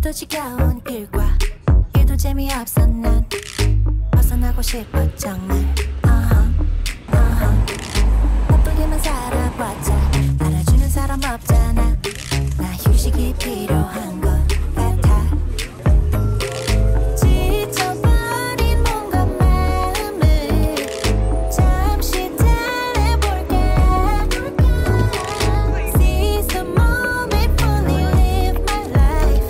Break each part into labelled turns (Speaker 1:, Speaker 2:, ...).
Speaker 1: 오늘도 지겨운 일과 일도 재미없어 난 벗어나고 싶어 정말 바쁘게만 살아봤자 알아주는 사람 없잖아. 나 휴식이 필요한 것 같아. 지쳐버린 뭔가 마음을 잠시 달래볼까. See some moment fully live my life.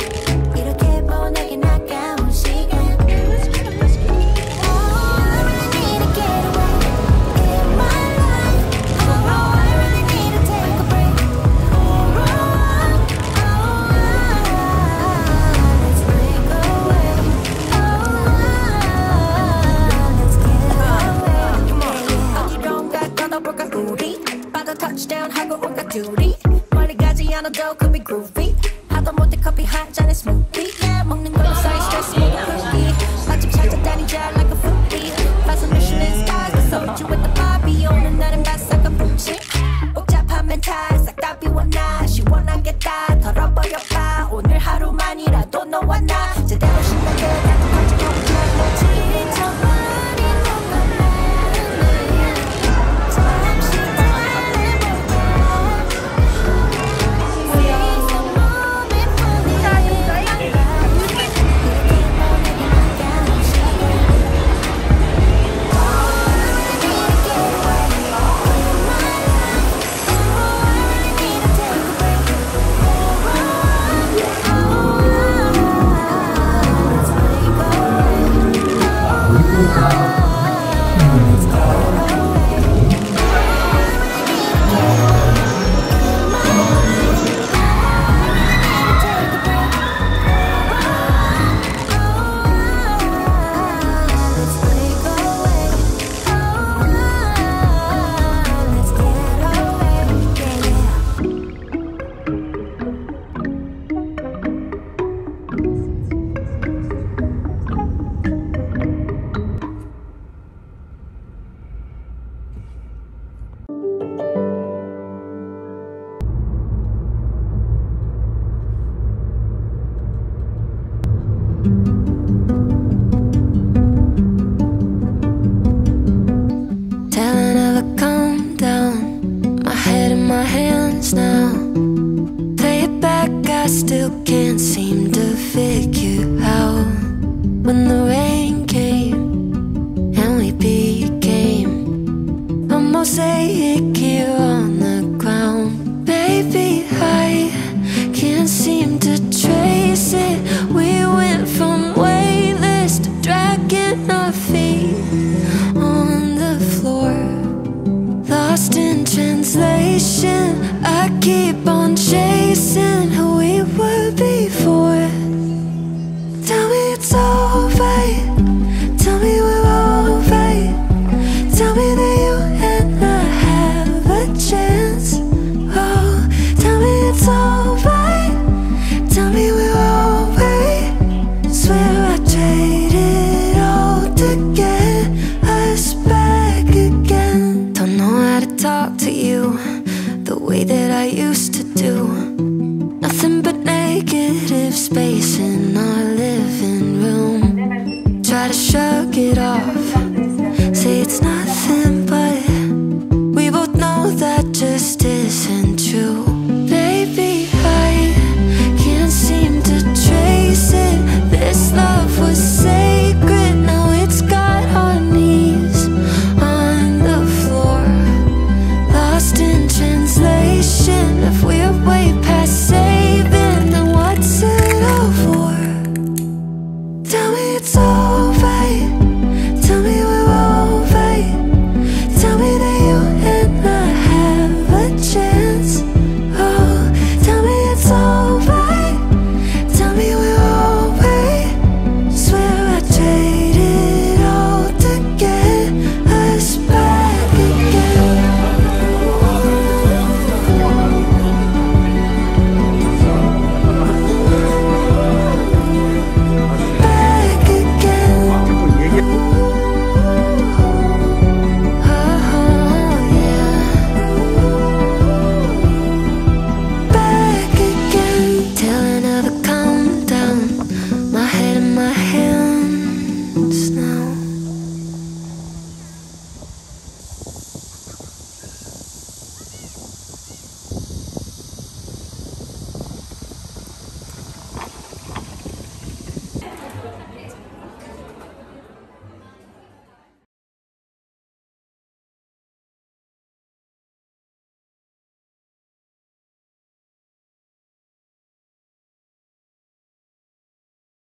Speaker 1: 이렇게 보내긴 아까운 시간. Oh, I really need to get away in my life. Oh, I really need to take a break. Oh, let's break away. Oh, let's get away. 어디론가 떠나볼까 우리. 바다 touchdown 하고 온가 둘이. 멀리 가지 않아도 could be groovy. 하다 못해 커피 한 잔에 smoothie. Yeah, 먹는 걸로 쌓인 스트레스 모두 풀기. 맛집 찾아다니자 like a foodie. 봐서 Michelin stars 그 소주 with the Bobby. 오는 날은 바싹한 붕치. 복잡한 멘탈 싹 다 비워놔. 시원하게 다 털어버려봐. 오늘 하루만이라도 너와 나 제대로 신나게 나도 가져가보자. 지쳐버린 뭔가 마음을 잠시 달래볼까. See some moment fully live my life. 이렇게 보내긴 아까운 시간. Oh, I really need to get away in my life. Oh, I really need to take a break. Oh, let's break Tell never calm down. My head in my hands now. Play it back, I still can't seem to figure out. When the rain came and we became a mosaic here on the ground. Baby, I can't seem to trace it. We went from weightless to dragging our feet on the floor. Lost in translation, I keep on chasing